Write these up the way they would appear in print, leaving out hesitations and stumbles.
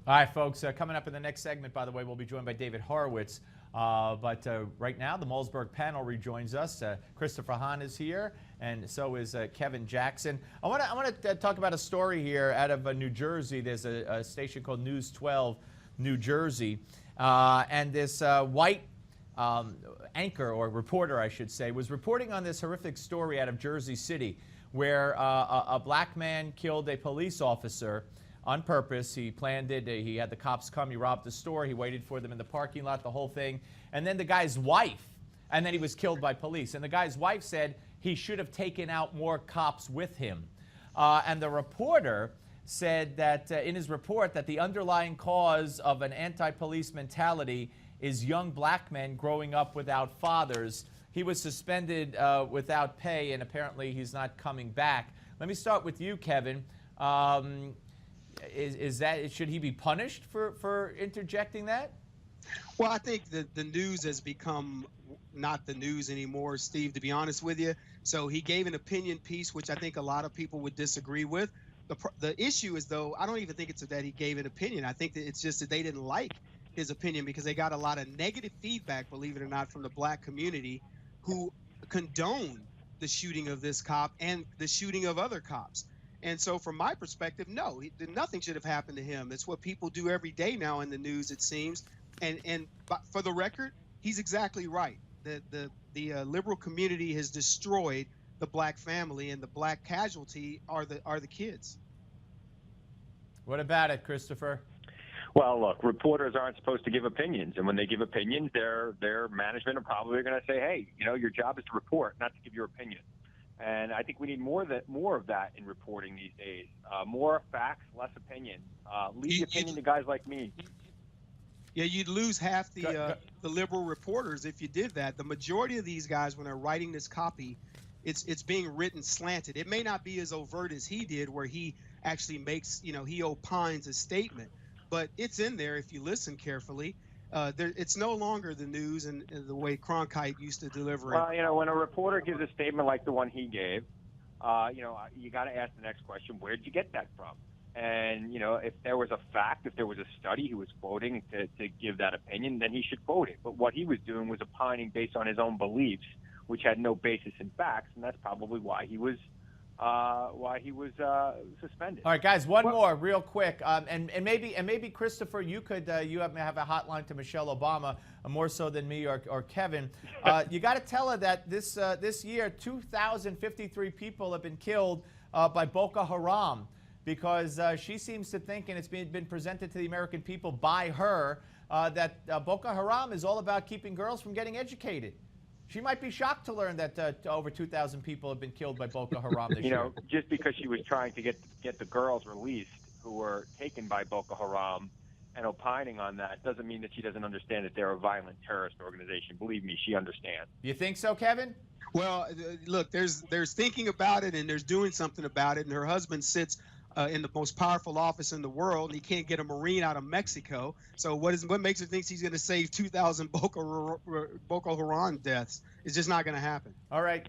All right, folks, coming up in the next segment, by the way, we'll be joined by David Horowitz. But right now, the Malzberg panel rejoins us. Christopher Hahn is here, and so is Kevin Jackson. I want to talk about a story here out of New Jersey. There's a station called News 12, New Jersey, and this white anchor, or reporter, I should say, was reporting on this horrific story out of Jersey City, where a black man killed a police officer on purpose. He planned it. He had the cops come. He robbed the store. He waited for them in the parking lot, the whole thing. And then the guy's wife, and then he was killed by police. And the guy's wife said he should have taken out more cops with him. And the reporter said that in his report that the underlying cause of an anti-police mentality is young black men growing up without fathers. He was suspended without pay, and apparently he's not coming back. Let me start with you, Kevin. Should he be punished for interjecting that? Well, I think the news has become not the news anymore, Steve, to be honest with you. So he gave an opinion piece, which I think a lot of people would disagree with. The issue is, though, I don't even think it's that he gave an opinion. I think that it's just that they didn't like his opinion because they got a lot of negative feedback, believe it or not, from the black community who condone the shooting of this cop and the shooting of other cops. And so from my perspective, no, nothing should have happened to him. It's what people do every day now in the news, it seems. But for the record, he's exactly right. The liberal community has destroyed the black family, and the black casualty are the kids. What about it, Christopher? Well, look, reporters aren't supposed to give opinions, and when they give opinions, their management are probably going to say, "Hey, your job is to report, not to give your opinion." And I think we need more of that in reporting these days. More facts, less opinion. Leave the opinion to guys like me. Yeah, you'd lose half the liberal reporters if you did that. The majority of these guys, when they're writing this copy, it's being written slanted. It may not be as overt as he did, where he actually makes, he opines a statement, but it's in there if you listen carefully. It's no longer the news and the way Cronkite used to deliver it. Well, when a reporter gives a statement like the one he gave, you got to ask the next question: where did you get that from? And if there was a fact, if there was a study he was quoting to give that opinion, then he should quote it. But what he was doing was opining based on his own beliefs, which had no basis in facts, and that's probably why he was suspended. All right, guys, one more real quick, and maybe Christopher, you could you have a hotline to Michelle Obama, more so than me or Kevin. You got to tell her that this year 2,053 people have been killed by Boko Haram, because she seems to think, and it's been presented to the American people by her, that Boko Haram is all about keeping girls from getting educated. She might be shocked to learn that over 2,000 people have been killed by Boko Haram this year. Just because she was trying to get the girls released who were taken by Boko Haram and opining on that doesn't mean that she doesn't understand that they're a violent terrorist organization. Believe me, she understands. You think so, Kevin? Well, look, there's thinking about it and there's doing something about it. And her husband sits in the most powerful office in the world, and he can't get a Marine out of Mexico. So what makes her think he's going to save 2,000 Boko Haram deaths? It's just not going to happen. All right.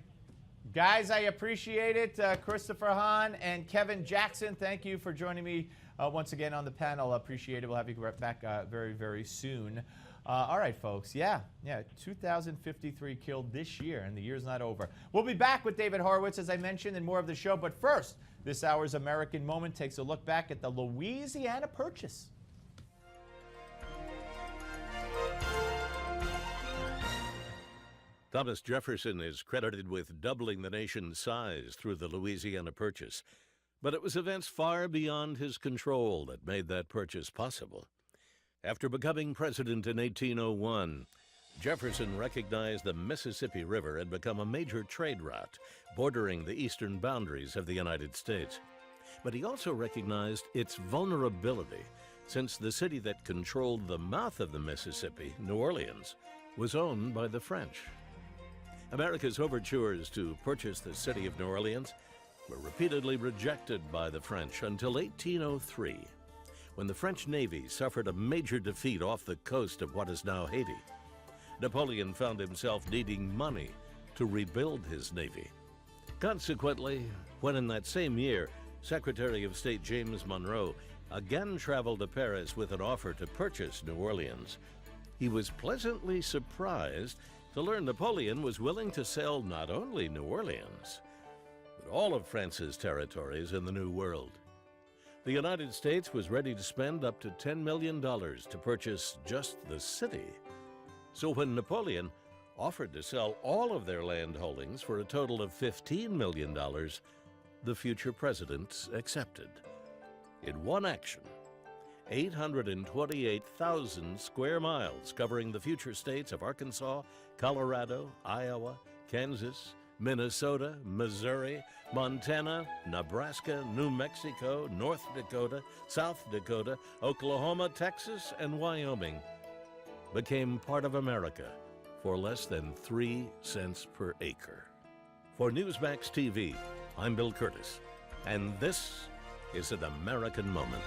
Guys, I appreciate it. Christopher Hahn and Kevin Jackson, thank you for joining me once again on the panel. Appreciate it. We'll have you back very, very soon. All right, folks. Yeah, 2,053 killed this year, and the year's not over. We'll be back with David Horowitz, as I mentioned, and more of the show. But first, this hour's American Moment takes a look back at the Louisiana Purchase. Thomas Jefferson is credited with doubling the nation's size through the Louisiana Purchase. But it was events far beyond his control that made that purchase possible. After becoming president in 1801, Jefferson recognized the Mississippi River had become a major trade route bordering the eastern boundaries of the United States. But he also recognized its vulnerability, since the city that controlled the mouth of the Mississippi, New Orleans, was owned by the French. America's overtures to purchase the city of New Orleans were repeatedly rejected by the French until 1803, when the French Navy suffered a major defeat off the coast of what is now Haiti. Napoleon found himself needing money to rebuild his navy. Consequently, when in that same year, Secretary of State James Monroe again traveled to Paris with an offer to purchase New Orleans. He was pleasantly surprised to learn Napoleon was willing to sell not only New Orleans, but all of France's territories in the New World. The United States was ready to spend up to $10 million to purchase just the city. So when Napoleon offered to sell all of their land holdings for a total of $15 million, the future president accepted. In one action, 828,000 square miles covering the future states of Arkansas, Colorado, Iowa, Kansas, Minnesota, Missouri, Montana, Nebraska, New Mexico, North Dakota, South Dakota, Oklahoma, Texas, and Wyoming became part of America for less than 3 cents per acre. For Newsmax TV, I'm Bill Curtis, and this is an American Moment.